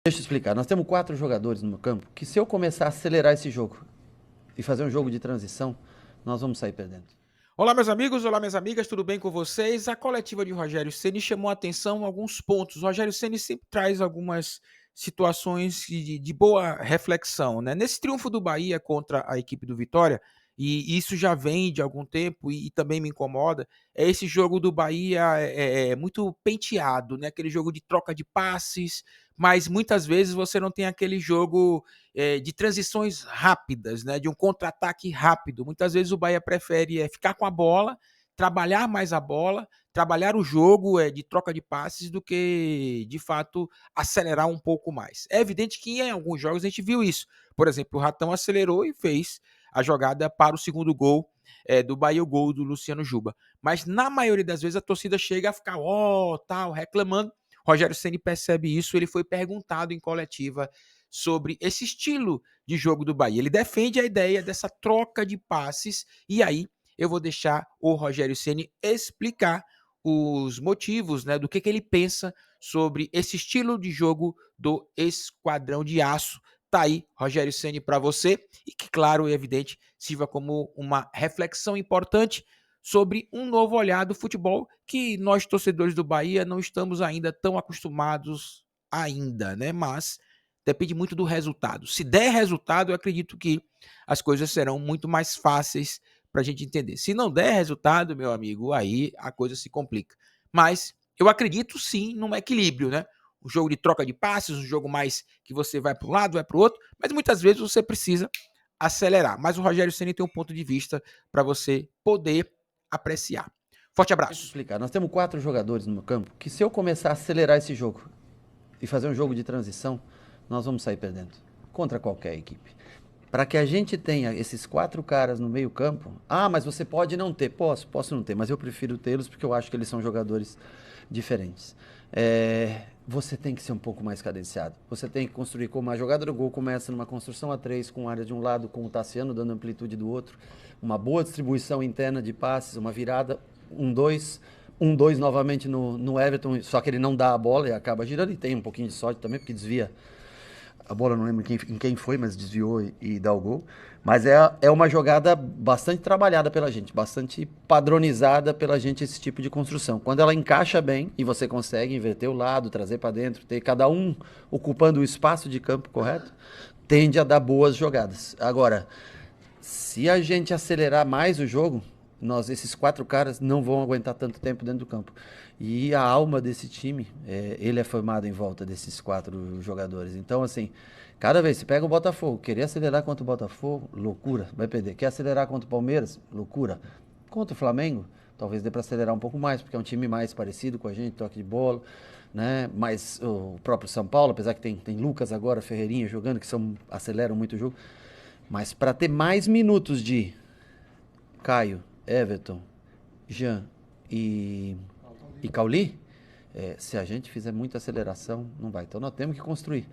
Deixa eu explicar. Nós temos 4 jogadores no campo que, se eu começar a acelerar esse jogo e fazer um jogo de transição, nós vamos sair perdendo. Olá, meus amigos, olá, minhas amigas, tudo bem com vocês? A coletiva de Rogério Ceni chamou a atenção alguns pontos. Rogério Ceni sempre traz algumas situações de boa reflexão, né? Nesse triunfo do Bahia contra a equipe do Vitória, e isso já vem de algum tempo e também me incomoda, é esse jogo do Bahia muito penteado, né? Aquele jogo de troca de passes, mas muitas vezes você não tem aquele jogo de transições rápidas, né, de um contra-ataque rápido. Muitas vezes o Bahia prefere ficar com a bola, trabalhar mais a bola, trabalhar o jogo de troca de passes do que, de fato, acelerar um pouco mais. É evidente que em alguns jogos a gente viu isso. Por exemplo, o Ratão acelerou e fez a jogada para o segundo gol do Bahia, o gol do Luciano Juba. Mas na maioria das vezes a torcida chega a ficar, tal, reclamando. Rogério Ceni percebe isso, ele foi perguntado em coletiva sobre esse estilo de jogo do Bahia. Ele defende a ideia dessa troca de passes e aí eu vou deixar o Rogério Ceni explicar os motivos, né, do que ele pensa sobre esse estilo de jogo do Esquadrão de Aço. Tá aí, Rogério Ceni, para você e que, claro e evidente, sirva como uma reflexão importante sobre um novo olhar do futebol que nós, torcedores do Bahia, não estamos ainda tão acostumados ainda, né? Mas depende muito do resultado. Se der resultado, eu acredito que as coisas serão muito mais fáceis para a gente entender. Se não der resultado, meu amigo, aí a coisa se complica. Mas eu acredito sim num equilíbrio, né? Um jogo de troca de passes, um jogo mais que você vai para um lado, vai para o outro, mas muitas vezes você precisa acelerar. Mas o Rogério Ceni tem um ponto de vista para você poder apreciar. Forte Deixa eu abraço. explicar. Nós temos 4 jogadores no campo que, se eu começar a acelerar esse jogo e fazer um jogo de transição, nós vamos sair perdendo contra qualquer equipe. Para que a gente tenha esses 4 caras no meio campo, mas você pode não ter. Posso não ter, mas eu prefiro tê-los porque eu acho que eles são jogadores diferentes. Você tem que ser um pouco mais cadenciado. Você tem que construir como a jogada do gol começa numa construção a 3, com área de um lado, com o Tassiano dando amplitude do outro, uma boa distribuição interna de passes, uma virada, 1-2, 1-2 novamente no Everton, só que ele não dá a bola e acaba girando, e tem um pouquinho de sorte também, porque desvia a bola, não lembro em quem foi, mas desviou e dá o gol. Mas é uma jogada bastante trabalhada pela gente, bastante padronizada pela gente, esse tipo de construção. Quando ela encaixa bem e você consegue inverter o lado, trazer para dentro, ter cada um ocupando o espaço de campo correto, tende a dar boas jogadas. Agora, se a gente acelerar mais o jogo, esses 4 caras não vão aguentar tanto tempo dentro do campo. E a alma desse time, ele é formado em volta desses 4 jogadores. Então, assim, cada vez, se pega o Botafogo, querer acelerar contra o Botafogo, loucura, vai perder. Quer acelerar contra o Palmeiras, loucura. Contra o Flamengo, talvez dê para acelerar um pouco mais, porque é um time mais parecido com a gente, toque de bola, né? Mas o próprio São Paulo, apesar que tem Lucas agora, Ferreirinha jogando, que aceleram muito o jogo. Mas para ter mais minutos de Caio, Everton, Jean e Cauli, se a gente fizer muita aceleração, não vai. Então nós temos que construir.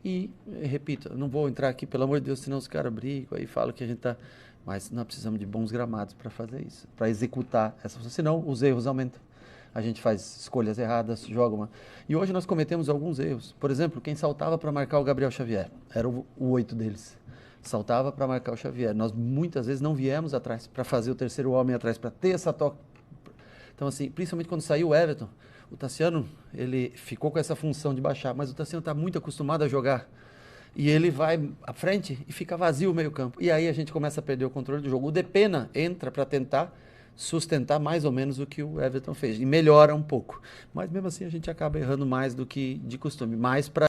E, repito, não vou entrar aqui, pelo amor de Deus, senão os caras brigam aí, falam que a gente tá. Mas nós precisamos de bons gramados para fazer isso, para executar essa função. Senão os erros aumentam. A gente faz escolhas erradas, joga uma. E hoje nós cometemos alguns erros. Por exemplo, quem saltava para marcar o Gabriel Xavier era o 8 deles. Saltava para marcar o Xavier. Nós muitas vezes não viemos atrás para fazer o terceiro homem atrás, para ter essa toque. Então, assim, principalmente quando saiu o Everton, o Tassiano, ele ficou com essa função de baixar, mas o Tassiano está muito acostumado a jogar. E ele vai à frente e fica vazio o meio-campo. E aí a gente começa a perder o controle do jogo. O Depena entra para tentar sustentar mais ou menos o que o Everton fez. E melhora um pouco. Mas mesmo assim a gente acaba errando mais do que de costume. Mais para